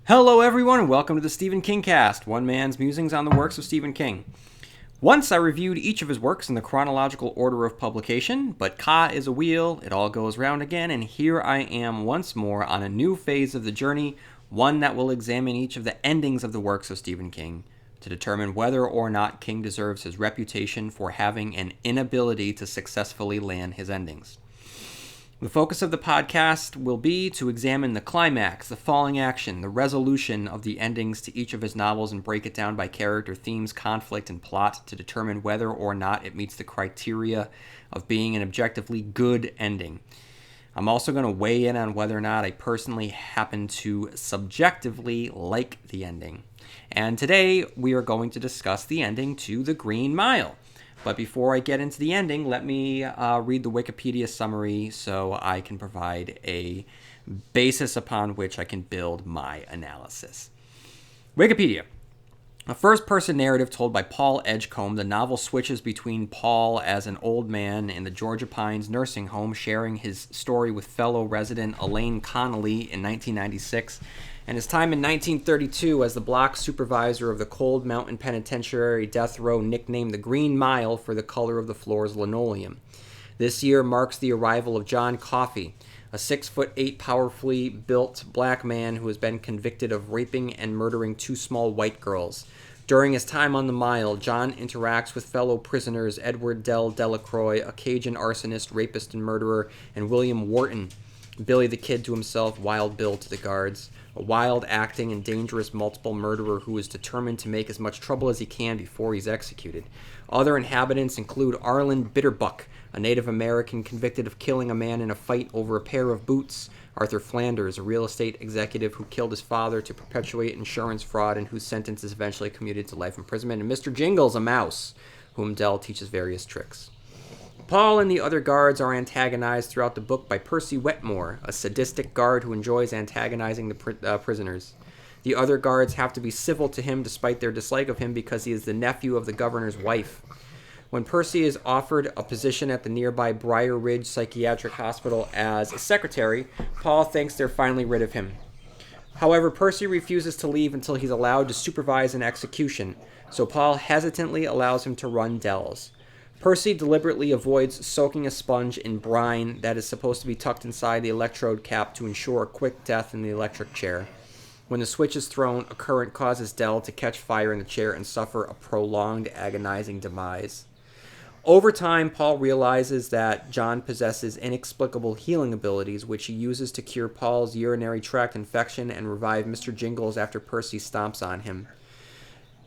Hello, everyone, and welcome to the Stephen Kingcast, one man's musings on the works of Stephen King. Once I reviewed each of his works in the chronological order of publication, but Ka is a wheel, it all goes round again, and here I am once more on a new phase of the journey, one that will examine each of the endings of the works of Stephen King to determine whether or not King deserves his reputation for having an inability to successfully land his endings. The focus of the podcast will be to examine the climax, the falling action, the resolution of the endings to each of his novels and break it down by character, themes, conflict, and plot to determine whether or not it meets the criteria of being an objectively good ending. I'm also going to weigh in on whether or not I personally happen to subjectively like the ending. And today we are going to discuss the ending to The Green Mile. But before I get into the ending, let me read the Wikipedia summary so I can provide a basis upon which I can build my analysis. Wikipedia. A first-person narrative told by Paul Edgecombe, the novel switches between Paul as an old man in the Georgia Pines nursing home sharing his story with fellow resident Elaine Connolly in 1996, and his time in 1932 as the block supervisor of the Cold Mountain Penitentiary death row nicknamed the Green Mile for the color of the floor's linoleum. This year marks the arrival of John Coffey, a 6'8", powerfully built black man who has been convicted of raping and murdering two small white girls. During his time on the mile, John interacts with fellow prisoners Edward Delacroix, a Cajun arsonist, rapist, and murderer, and William Wharton, Billy the Kid to himself, Wild Bill to the guards, a wild-acting and dangerous multiple murderer who is determined to make as much trouble as he can before he's executed. Other inhabitants include Arlen Bitterbuck, a Native American convicted of killing a man in a fight over a pair of boots, Arthur Flanders, a real estate executive who killed his father to perpetuate insurance fraud and whose sentence is eventually commuted to life imprisonment, and Mr. Jingles, a mouse, whom Dell teaches various tricks. Paul and the other guards are antagonized throughout the book by Percy Wetmore, a sadistic guard who enjoys antagonizing the prisoners. The other guards have to be civil to him despite their dislike of him because he is the nephew of the governor's wife. When Percy is offered a position at the nearby Briar Ridge Psychiatric Hospital as a secretary, Paul thinks they're finally rid of him. However, Percy refuses to leave until he's allowed to supervise an execution, so Paul hesitantly allows him to run Dell's. Percy deliberately avoids soaking a sponge in brine that is supposed to be tucked inside the electrode cap to ensure a quick death in the electric chair. When the switch is thrown, a current causes Dell to catch fire in the chair and suffer a prolonged, agonizing demise. Over time, Paul realizes that John possesses inexplicable healing abilities, which he uses to cure Paul's urinary tract infection and revive Mr. Jingles after Percy stomps on him.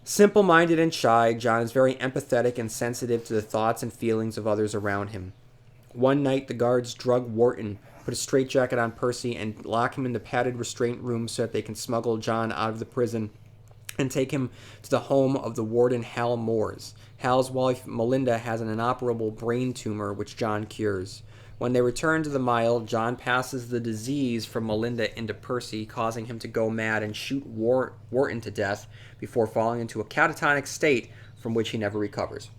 Simple-minded and shy, John is very empathetic and sensitive to the thoughts and feelings of others around him. One night, the guards drug Wharton, put a straitjacket on Percy, and lock him in the padded restraint room so that they can smuggle John out of the prison and take him to the home of the warden Hal Moores. Hal's wife, Melinda, has an inoperable brain tumor, which John cures. When they return to the mile, John passes the disease from Melinda into Percy, causing him to go mad and shoot Wharton to death before falling into a catatonic state from which he never recovers.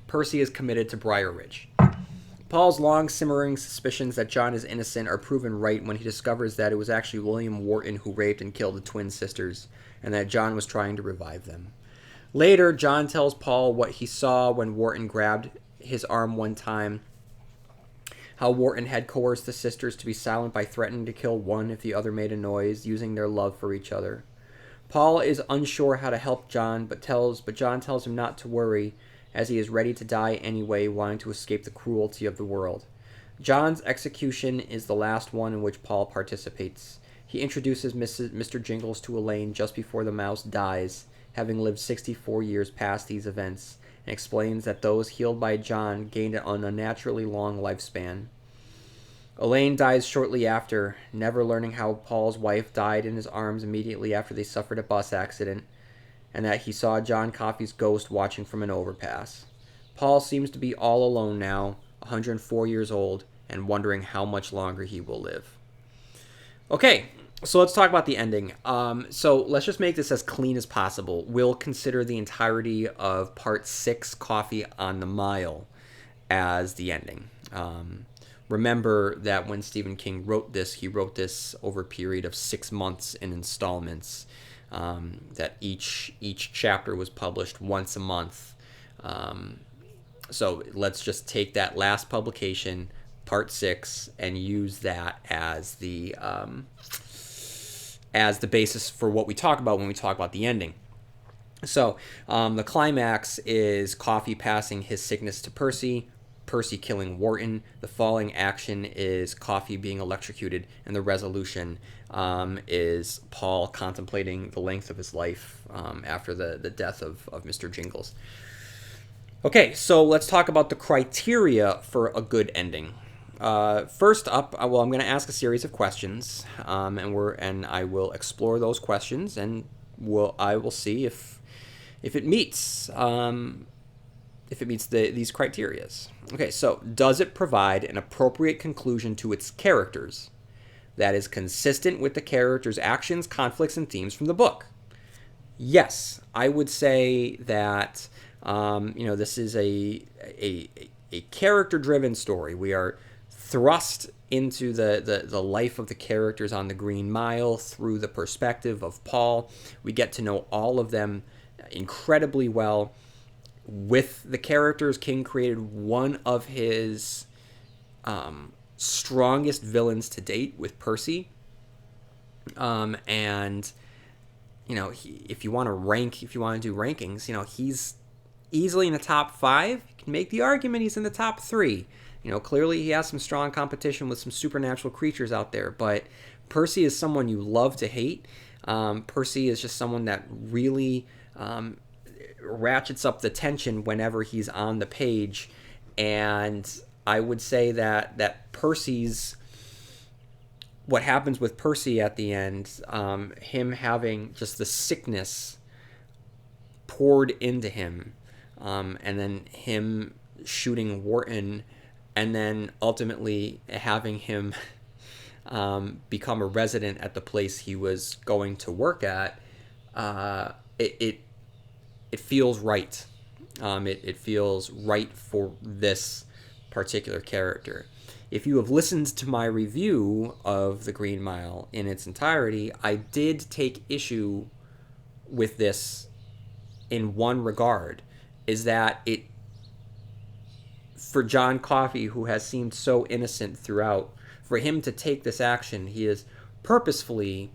Percy is committed to Briar Ridge. Paul's long-simmering suspicions that John is innocent are proven right when he discovers that it was actually William Wharton who raped and killed the twin sisters, and that John was trying to revive them. Later, John tells Paul what he saw when Wharton grabbed his arm one time, how Wharton had coerced the sisters to be silent by threatening to kill one if the other made a noise, using their love for each other. Paul is unsure how to help John, but John tells him not to worry, as he is ready to die anyway, wanting to escape the cruelty of the world. John's execution is the last one in which Paul participates. He introduces Mr. Jingles to Elaine just before the mouse dies, having lived 64 years past these events, and explains that those healed by John gained an unnaturally long lifespan. Elaine dies shortly after, never learning how Paul's wife died in his arms immediately after they suffered a bus accident, and that he saw John Coffey's ghost watching from an overpass. Paul seems to be all alone now, 104 years old, and wondering how much longer he will live. Okay, so let's talk about the ending. So let's just make this as clean as possible. We'll consider the entirety of Part 6, Coffee on the Mile, as the ending. remember that when Stephen King wrote this, he wrote this over a period of 6 months in installments. That each chapter was published once a month. So let's just take that last publication, part 6, and use that as the basis for what we talk about when we talk about the ending. So the climax is Coffee passing his sickness to Percy, Percy killing Wharton. The falling action is Coffee being electrocuted, and the resolution is Paul contemplating the length of his life after the death of Mr. Jingles. Okay, so let's talk about the criteria for a good ending. First up, I'm going to ask a series of questions, and I will explore those questions, and I will see if it meets these criterias. Okay, so does it provide an appropriate conclusion to its characters that is consistent with the characters' actions, conflicts, and themes from the book? Yes, I would say that this is a character-driven story. We are thrust into the life of the characters on the Green Mile through the perspective of Paul. We get to know all of them incredibly well. With the characters, King created one of his strongest villains to date with Percy. And if you want to do rankings, he's easily in the top 5. You can make the argument he's in the top 3. Clearly he has some strong competition with some supernatural creatures out there, but Percy is someone you love to hate. Percy is just someone that really ratchets up the tension whenever he's on the page, and I would say that what happens with Percy at the end, him having just the sickness poured into him, and then him shooting Wharton, and then ultimately having him become a resident at the place he was going to work at, it feels right. It feels right for this particular character. If you have listened to my review of The Green Mile in its entirety, I did take issue with this in one regard, is that it, for John Coffey, who has seemed so innocent throughout, for him to take this action, he is purposefully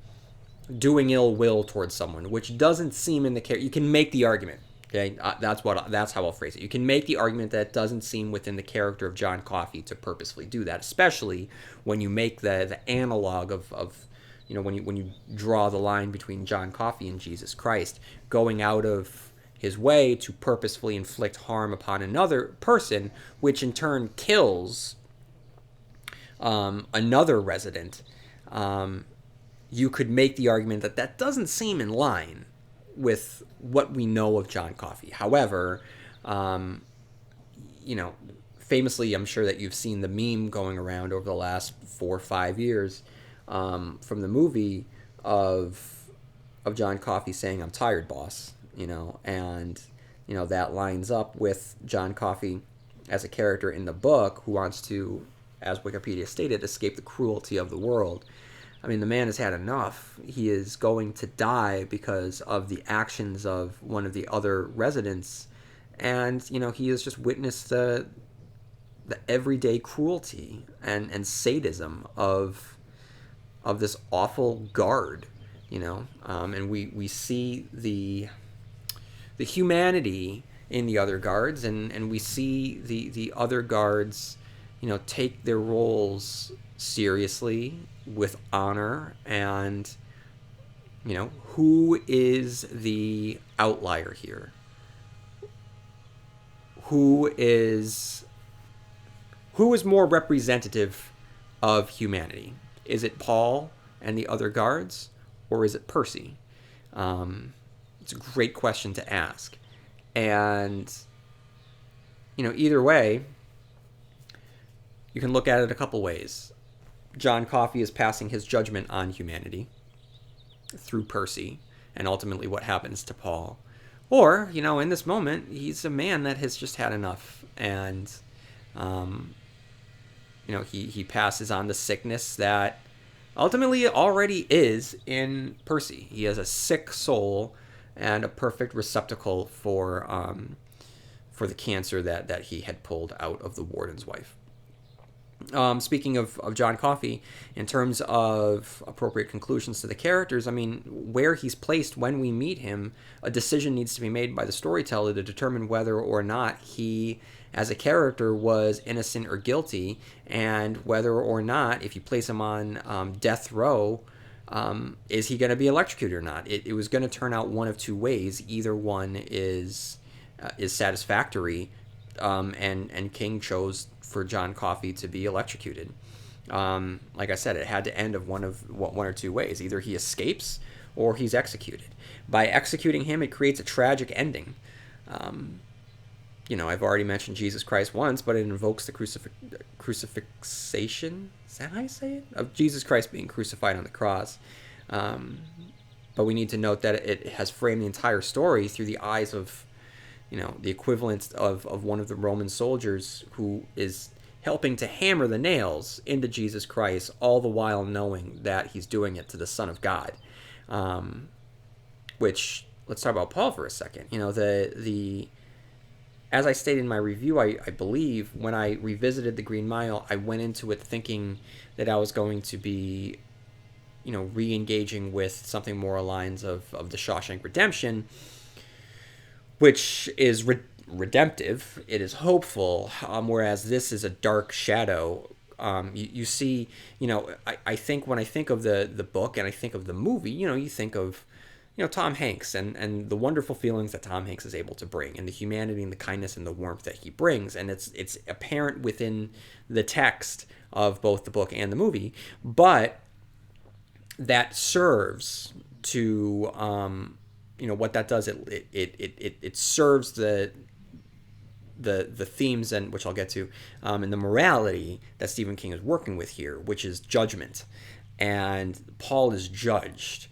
doing ill will towards someone, which doesn't seem in the character. You can make the argument, okay? That's how I'll phrase it. You can make the argument that it doesn't seem within the character of John Coffey to purposefully do that, especially when you make the analog of when you draw the line between John Coffey and Jesus Christ, going out of his way to purposefully inflict harm upon another person, which in turn kills another resident. You could make the argument that doesn't seem in line with what we know of John Coffey. However, famously, I'm sure that you've seen the meme going around over the last 4 or 5 years from the movie of John Coffey saying, "I'm tired, boss," and that lines up with John Coffey as a character in the book who wants to, as Wikipedia stated, escape the cruelty of the world. I mean, the man has had enough. He is going to die because of the actions of one of the other residents. And, he has just witnessed the everyday cruelty and sadism of this awful guard, and we see the humanity in the other guards, and we see the other guards, take their roles seriously, with honor, and who is the outlier here? Who is more representative of humanity? Is it Paul and the other guards, or is it Percy? It's a great question to ask, and either way, you can look at it a couple ways. John Coffey is passing his judgment on humanity through Percy, and ultimately what happens to Paul. Or, in this moment, he's a man that has just had enough, and he passes on the sickness that ultimately already is in Percy. He has a sick soul and a perfect receptacle for the cancer that he had pulled out of the warden's wife. Speaking of John Coffey, in terms of appropriate conclusions to the characters, I mean, where he's placed when we meet him, a decision needs to be made by the storyteller to determine whether or not he, as a character, was innocent or guilty, and whether or not, if you place him on death row, is he going to be electrocuted or not? It was going to turn out one of two ways. Either one is satisfactory, and King chose for John Coffey to be electrocuted. Like I said, it had to end of one or two ways. Either he escapes or he's executed. By executing him, it creates a tragic ending. I've already mentioned Jesus Christ once, but it invokes the crucifixion. Is that how you say it? Of Jesus Christ being crucified on the cross. But we need to note that it has framed the entire story through the eyes of the equivalent of one of the Roman soldiers who is helping to hammer the nails into Jesus Christ, all the while knowing that he's doing it to the Son of God. Which, let's talk about Paul for a second. As I stated in my review, I believe when I revisited the Green Mile, I went into it thinking that I was going to be, re-engaging with something more lines of the Shawshank Redemption, which is redemptive. It is hopeful, whereas this is a dark shadow. You see, I think when I think of the book and I think of the movie, you think of, Tom Hanks and the wonderful feelings that Tom Hanks is able to bring, and the humanity and the kindness and the warmth that he brings. And it's apparent within the text of both the book and the movie, but that serves to, what that does, it serves the themes, and which I'll get to, and the morality that Stephen King is working with here, which is judgment. And Paul is judged.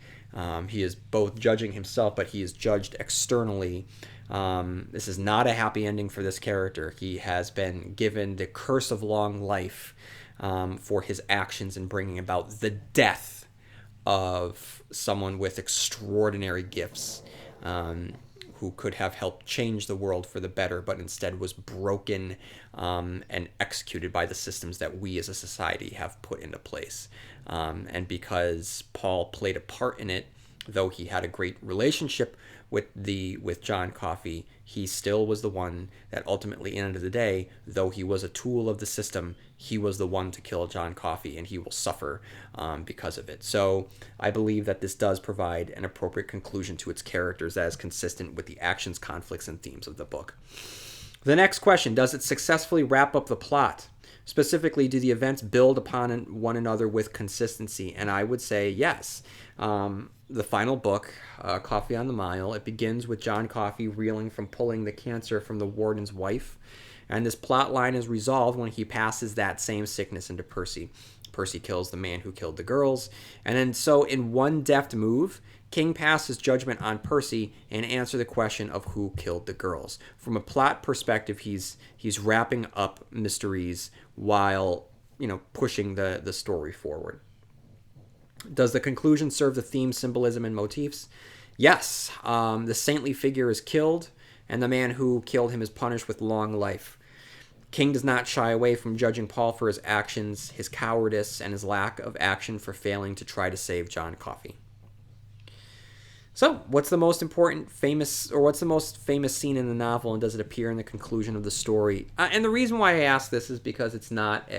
He is both judging himself, but he is judged externally. This is not a happy ending for this character. He has been given the curse of long life for his actions in bringing about the death of someone with extraordinary gifts, who could have helped change the world for the better, but instead was broken and executed by the systems that we as a society have put into place. And because Paul played a part in it, though he had a great relationship with John Coffey, he still was the one that ultimately, at the end of the day, though he was a tool of the system, he was the one to kill John Coffey, and he will suffer because of it. So I believe that this does provide an appropriate conclusion to its characters that is consistent with the actions, conflicts, and themes of the book. The next question, does it successfully wrap up the plot? Specifically, do the events build upon one another with consistency? And I would say yes. The final book, Coffee on the Mile, it begins with John Coffey reeling from pulling the cancer from the warden's wife. And this plot line is resolved when he passes that same sickness into Percy. Percy kills the man who killed the girls. And then so in one deft move, King passes judgment on Percy and answers the question of who killed the girls. From a plot perspective, he's wrapping up mysteries while, pushing the story forward. Does the conclusion serve the theme, symbolism, and motifs? Yes. The saintly figure is killed, and the man who killed him is punished with long life. King does not shy away from judging Paul for his actions, his cowardice, and his lack of action for failing to try to save John Coffey. So, what's the most famous scene in the novel, and does it appear in the conclusion of the story? And the reason why I ask this is because it's not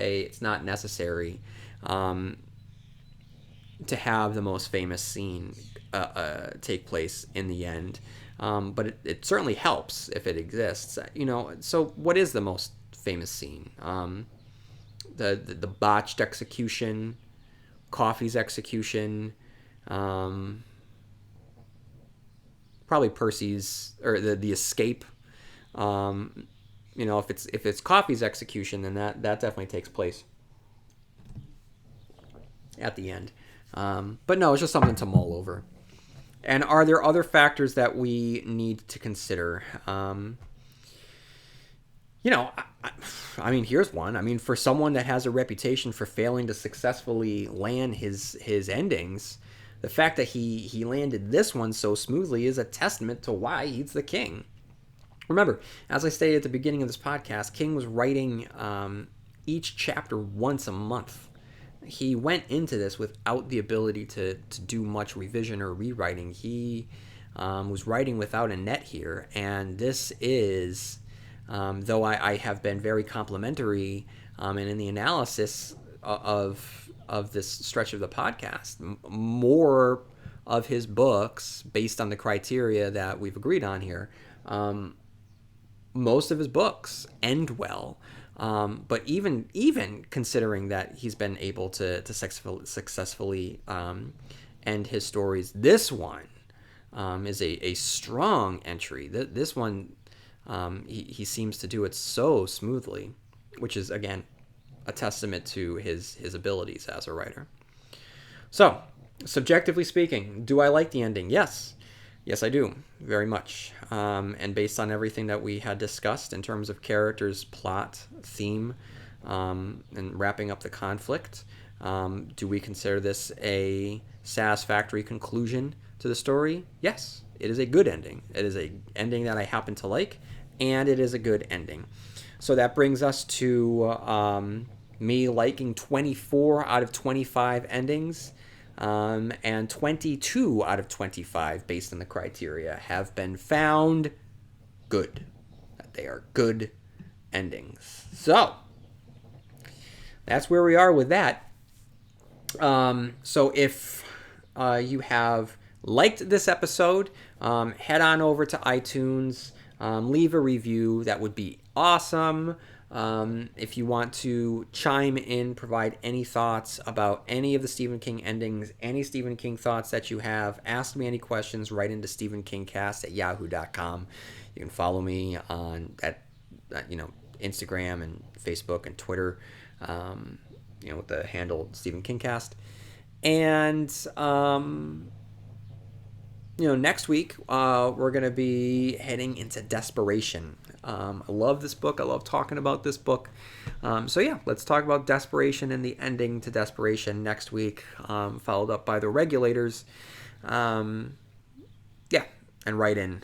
necessary to have the most famous scene take place in the end, but it certainly helps if it exists. So what is the most famous scene? The botched execution, Coffey's execution. Probably Percy's, or the escape. If it's Coffey's execution, then that definitely takes place at the end. But no, it's just something to mull over. And are there other factors that we need to consider? You know, I mean, here's one. I mean, for someone that has a reputation for failing to successfully land his endings, the fact that he landed this one so smoothly is a testament to why he's the king. Remember, as I stated at the beginning of this podcast, King was writing each chapter once a month. He went into this without the ability to do much revision or rewriting. He was writing without a net here, and this is, though I have been very complimentary and in the analysis of this stretch of the podcast, more of his books, based on the criteria that we've agreed on here, most of his books end well. But even considering that he's been able to successfully end his stories, this one is a strong entry. This one, he seems to do it so smoothly, which is, again, a testament to his abilities as a writer. So, subjectively speaking, do I like the ending? Yes. Yes, I do, very much. And based on everything that we had discussed in terms of characters, plot, theme, and wrapping up the conflict, do we consider this a satisfactory conclusion to the story? Yes, it is a good ending. It is a ending that I happen to like, and it is a good ending. So that brings us to me liking 24 out of 25 endings. And 22 out of 25, based on the criteria, have been found good. They are good endings. So, that's where we are with that. So if you have liked this episode, head on over to iTunes, leave a review. That would be awesome. If you want to chime in, provide any thoughts about any of the Stephen King endings, any Stephen King thoughts that you have, ask me any questions, write into stephenkingcast at yahoo.com. You can follow me on Instagram and Facebook and Twitter, with the handle Stephen Kingcast. And next week we're going to be heading into Desperation. I love this book. I love talking about this book. Let's talk about Desperation and the ending to Desperation next week, followed up by The Regulators. And write in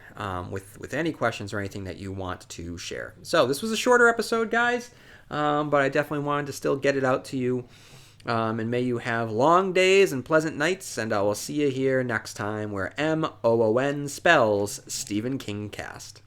with any questions or anything that you want to share. So this was a shorter episode, guys, but I definitely wanted to still get it out to you. And may you have long days and pleasant nights, and I will see you here next time where MOON spells Stephen Kingcast.